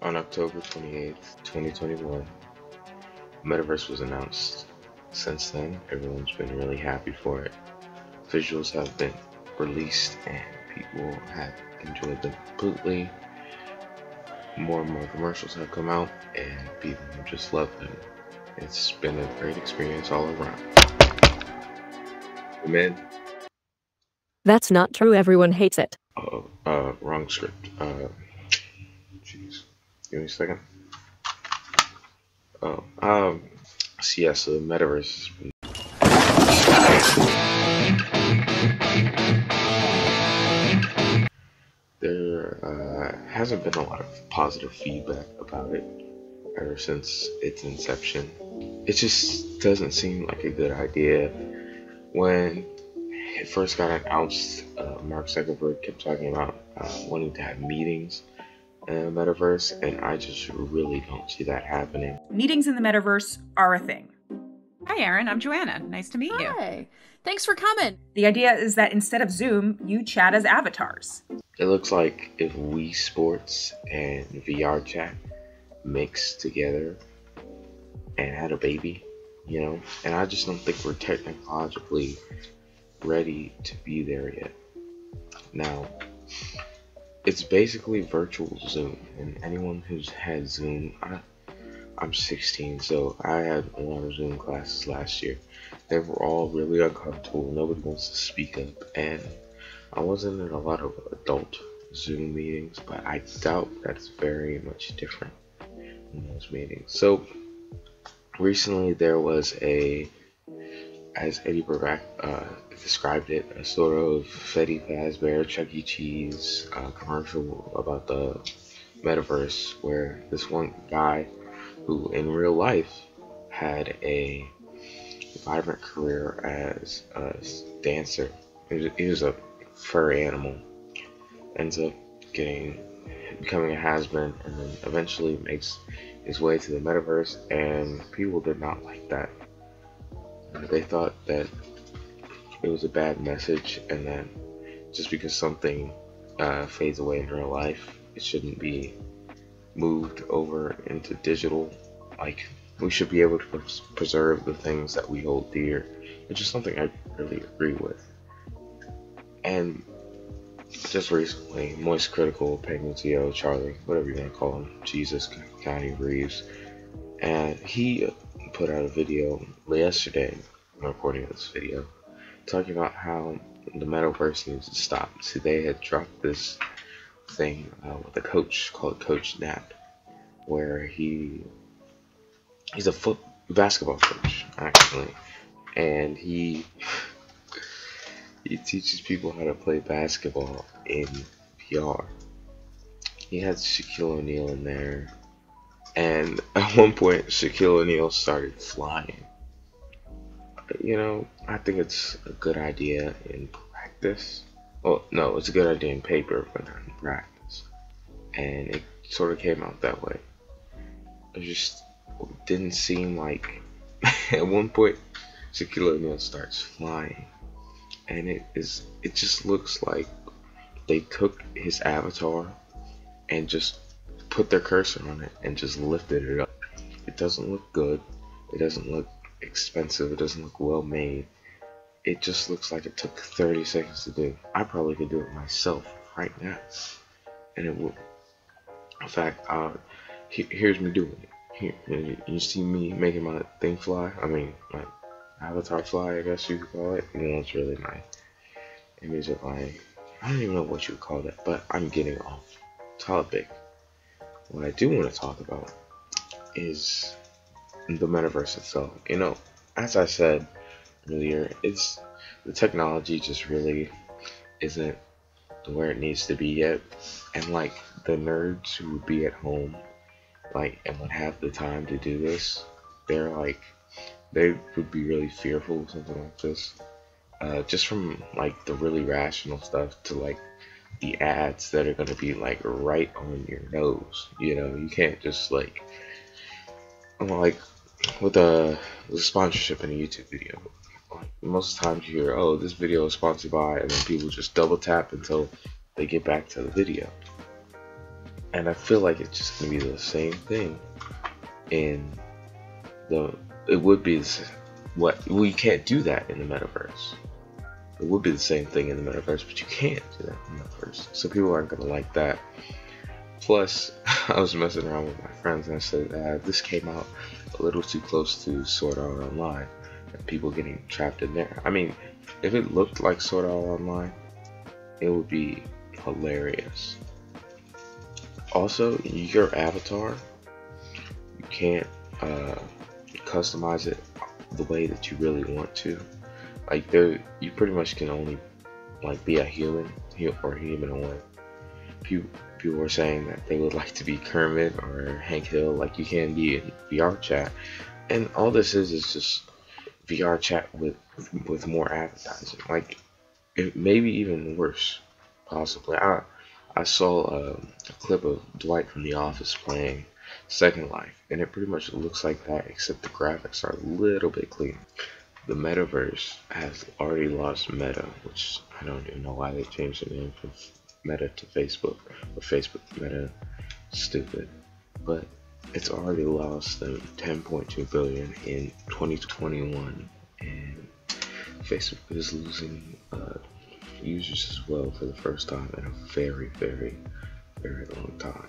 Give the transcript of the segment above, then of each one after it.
On October 28th, 2021, Metaverse was announced. Since then, everyone's been really happy for it. Visuals have been released and people have enjoyed them completely. More and more commercials have come out and people have just loved them. It's been a great experience all around. Man. That's not true. Everyone hates it. Wrong script. Jeez. Give me a second. So yeah, so the Metaverse has been there hasn't been a lot of positive feedback about it ever since its inception. It just doesn't seem like a good idea. When it first got announced, Mark Zuckerberg kept talking about wanting to have meetings in the Metaverse, and I just really don't see that happening. Meetings in the Metaverse are a thing. Hi, Erin. I'm Joanna. Nice to meet you. Hi. Thanks for coming. The idea is that instead of Zoom, you chat as avatars. It looks like if Wii Sports and VR chat mixed together and had a baby, you know, and I just don't think we're technologically ready to be there yet. Now, it's basically virtual Zoom, and anyone who's had Zoom, I'm 16, so I had a lot of Zoom classes last year. They were all really uncomfortable. Nobody wants to speak up, and I wasn't in a lot of adult Zoom meetings, but I doubt that's very much different in those meetings. So recently there was as Eddie Burback described it, a sort of Freddy Fazbear, Chuck E. Cheese commercial about the Metaverse, where this one guy who in real life had a vibrant career as a dancer, he was a furry animal, ends up becoming a has-been, and then eventually makes his way to the Metaverse, and people did not like that. They thought that it was a bad message, and then just because something fades away in real life, it shouldn't be moved over into digital. Like, we should be able to preserve the things that we hold dear, which is something I really agree with. And just recently, Moist Critical, Penguin CEO, Charlie, whatever you want to call him, Jesus, County Reeves, and he put out a video yesterday, I'm recording this video, talking about how the Metaverse needs to stop. See, they had dropped this thing with a coach called Coach Nat, where he's a basketball coach, actually, and he teaches people how to play basketball in VR. He had Shaquille O'Neal in there, and at one point Shaquille O'Neal started flying. You know, I think it's a good idea in practice. Well, no, it's a good idea in paper, but not in practice. And it sort of came out that way. It just didn't seem like at one point Shaquille O'Neal starts flying, and it just looks like they took his avatar and just put their cursor on it and just lifted it up. It doesn't look good. It doesn't look expensive. It doesn't look well made. It just looks like it took 30 seconds to do. I probably could do it myself right now, and it will. In fact, here's me doing it. Here, you see me making my thing fly. I mean, my avatar fly, I guess you could call it. You know, it's really my image of I don't even know what you would call that, but I'm getting off topic. What I do want to talk about is the Metaverse itself. You know, as I said earlier, the technology just really isn't where it needs to be yet, and like the nerds who would be at home and would have the time to do this, they would be really fearful of something like this, just from like the really rational stuff to like the ads that are going to be like right on your nose. You know, you can't just like with the sponsorship in a YouTube video, most of the times you hear, oh, this video is sponsored by, and then people just double tap until they get back to the video. And I feel like it's just gonna be the same thing in the. It would be well, you can't do that in the metaverse. It would be the same thing in the metaverse, but you can't do that in the metaverse. So people aren't gonna like that. Plus, I was messing around with my friends and I said this came out a little too close to Sword Art Online and people getting trapped in there. I mean, if it looked like Sword Art Online, it would be hilarious. Also, your avatar, you can't customize it the way that you really want to. Like you pretty much can only like be a human or humanoid. People were saying that they would like to be Kermit or Hank Hill, like you can be in VR chat, and all this is just VR chat with more advertising. Like it maybe even worse, possibly. I saw a clip of Dwight from The Office playing Second Life, and it pretty much looks like that, except the graphics are a little bit cleaner. The Metaverse has already lost Meta, which I don't even know why they changed the name from Meta to Facebook, or Facebook Meta. Stupid. But it's already lost them 10.2 billion in 2021, and Facebook is losing users as well for the first time in a very, very, very long time.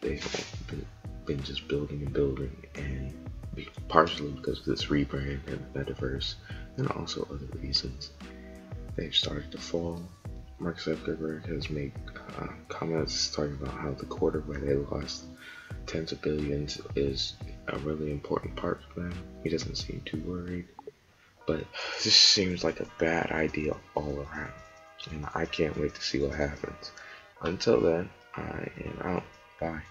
They've been just building and building, and partially because of this rebrand and the metaverse, and also other reasons, they've started to fall. Mark Zuckerberg has made comments talking about how the quarter where they lost tens of billions is a really important part for them. He doesn't seem too worried, but this seems like a bad idea all around, and I can't wait to see what happens. Until then, I am out. Bye.